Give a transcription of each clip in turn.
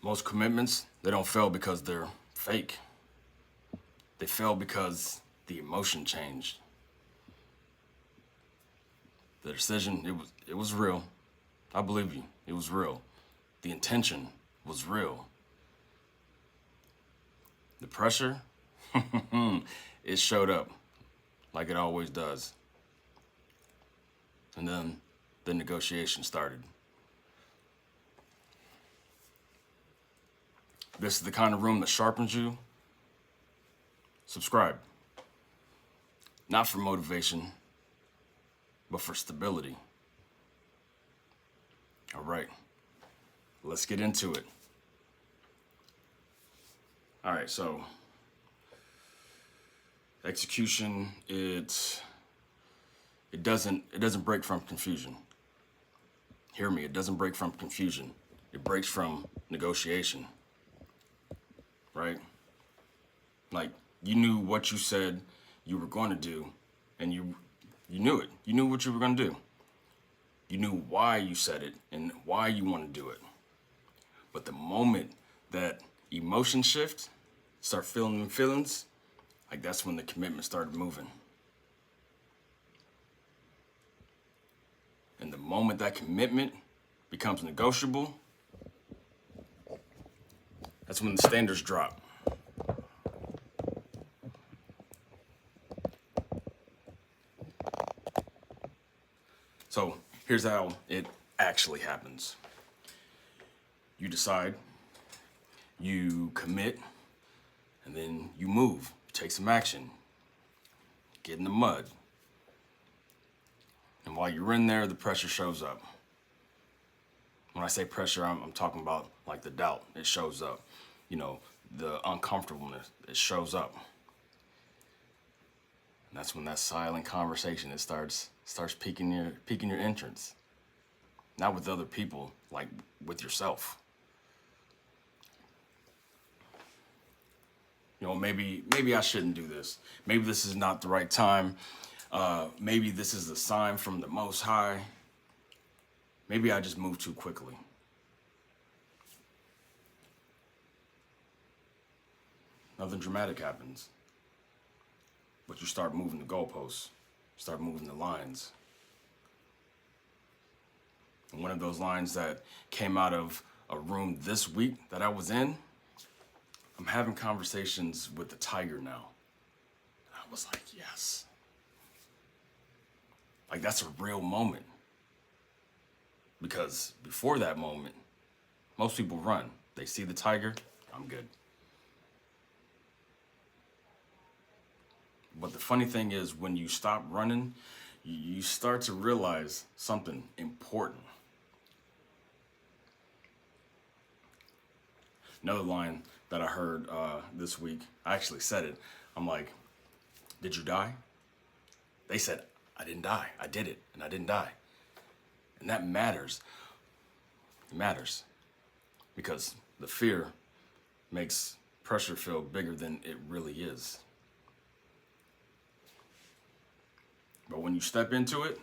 Most commitments, they don't fail because they're fake. They fail because the emotion changed. The decision, it was real. I believe you. It was real. The intention was real. The pressure, it showed up like it always does. And then the negotiation started. This is the kind of room that sharpens you. Subscribe. Not for motivation, but for stability. All right, let's get into it. All right, so execution, it doesn't break from confusion. Hear me, it doesn't break from confusion. It breaks from negotiation. Right? Like, you knew what you said you were going to do, and you knew it. You knew what you were going to do. You knew why you said it and why you want to do it. But the moment that emotion shift, start feeling them feelings, like that's when the commitment started moving. And the moment that commitment becomes negotiable, that's when the standards drop. So here's how it actually happens. You decide, you commit, and then you move, take some action, get in the mud. And while you're in there, the pressure shows up. When I say pressure, I'm talking about like the doubt. It shows up. You know, the uncomfortableness, it shows up. And that's when that silent conversation, it starts piquing your interest. Not with other people, like with yourself. You know, maybe I shouldn't do this. Maybe this is not the right time. Maybe this is a sign from the Most High. Maybe I just moved too quickly. Nothing dramatic happens. But you start moving the goalposts, start moving the lines. And one of those lines that came out of a room this week that I was in, I'm having conversations with the tiger now. I was like, yes. Like, that's a real moment. Because before that moment, most people run. They see the tiger, I'm good. But the funny thing is, when you stop running, you start to realize something important. Another line that I heard this week, I actually said it. I'm like, did you die? They said, I didn't die. I did it, and I didn't die. And that matters. It matters. Because the fear makes pressure feel bigger than it really is. But when you step into it,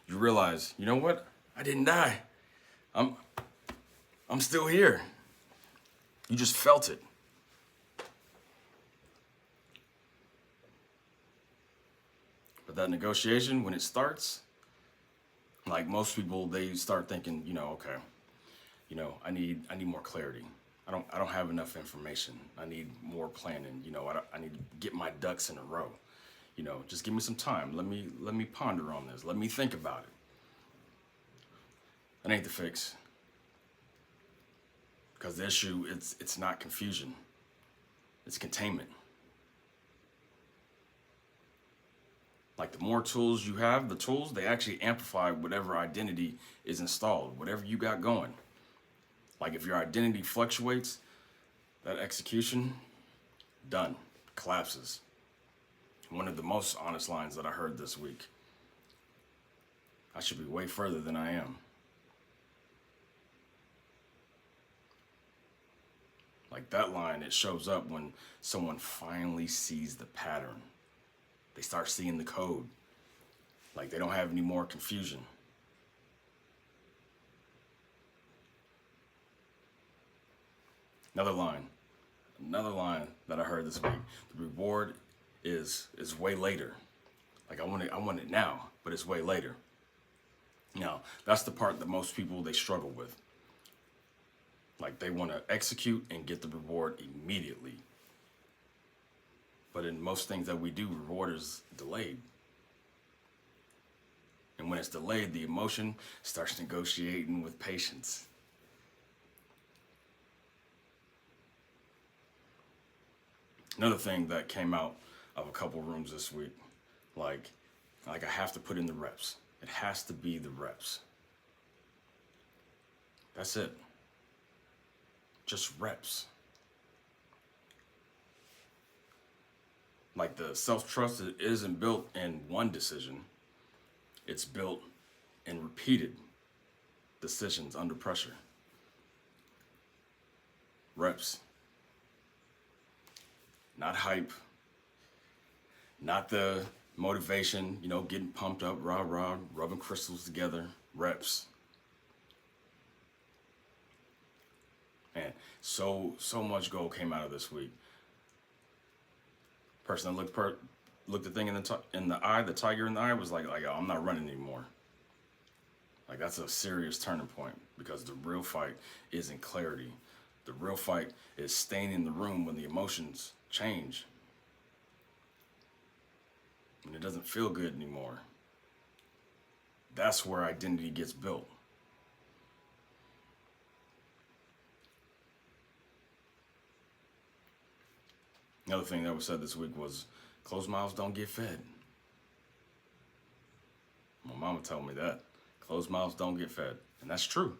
you realize, you know what? I didn't die. I'm still here. You just felt it. But that negotiation, when it starts, like most people, they start thinking, okay, I need more clarity. I don't have enough information. I need more planning. I need to get my ducks in a row. Just give me some time. Let me ponder on this. Let me think about it. That ain't the fix. Because the issue, it's not confusion. It's containment. Like, the more tools you have, the tools, they actually amplify whatever identity is installed, whatever you got going. Like, if your identity fluctuates, that execution, done, collapses. One of the most honest lines that I heard this week. I should be way further than I am. Like, that line, it shows up when someone finally sees the pattern. They start seeing the code. Like, they don't have any more confusion. Another line, another line that I heard this week. The reward is way later. Like I want it now, but it's way later. Now, that's the part that most people they struggle with. Like they want to execute and get the reward immediately. But in most things that we do, reward is delayed. And when it's delayed, the emotion starts negotiating with patience. Another thing that came out of a couple rooms this week, like I have to put in the reps. It has to be the reps. That's it. Just reps. Like the self-trust isn't built in one decision. It's built in repeated decisions under pressure. Reps. Not hype. Not the motivation, getting pumped up, rah, rah, rubbing crystals together. Reps. Man, so much gold came out of this week. Person that looked the thing in the eye, the tiger in the eye, was like, oh, I'm not running anymore. Like that's a serious turning point because the real fight isn't clarity. The real fight is staying in the room when the emotions change. When it doesn't feel good anymore. That's where identity gets built. Another thing that was said this week was closed mouths don't get fed. My mama told me that. Closed mouths don't get fed. And that's true.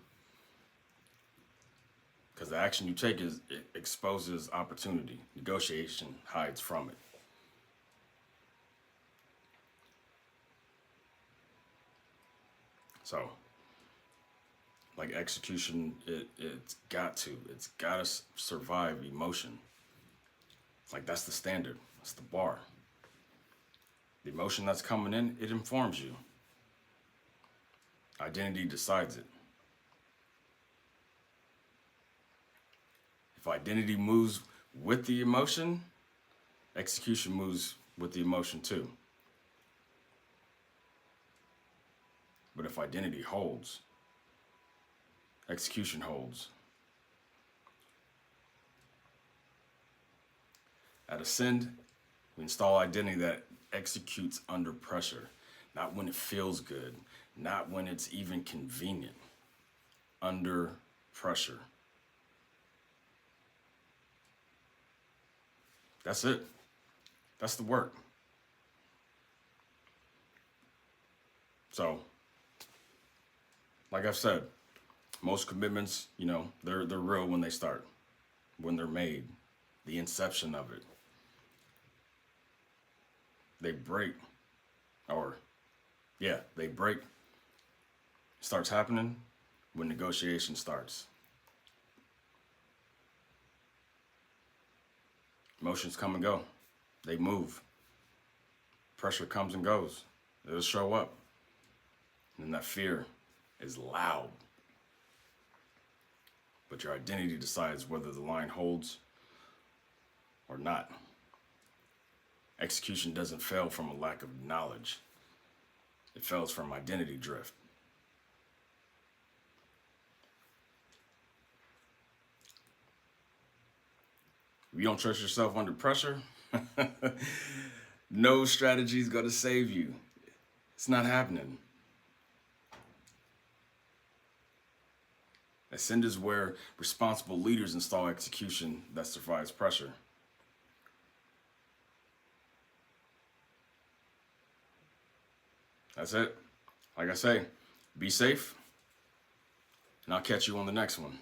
Because the action you take it exposes opportunity. Negotiation hides from it. So, like execution, it's got to survive emotion. Like that's the standard, that's the bar. The emotion that's coming in, it informs you. Identity decides it. If identity moves with the emotion, execution moves with the emotion too. But if identity holds, execution holds. At Ascend, we install identity that executes under pressure, not when it feels good, not when it's even convenient, under pressure. That's it. That's the work. So, like I've said, most commitments, they're real when they start, when they're made, the inception of it. They break, they break. Starts happening when negotiation starts. Emotions come and go. They move. Pressure comes and goes. It'll show up. And that fear is loud. But your identity decides whether the line holds or not. Execution doesn't fail from a lack of knowledge. It fails from identity drift. If you don't trust yourself under pressure, no strategy is going to save you. It's not happening. Ascend is where responsible leaders install execution that survives pressure. That's it. Like I say, be safe, and I'll catch you on the next one.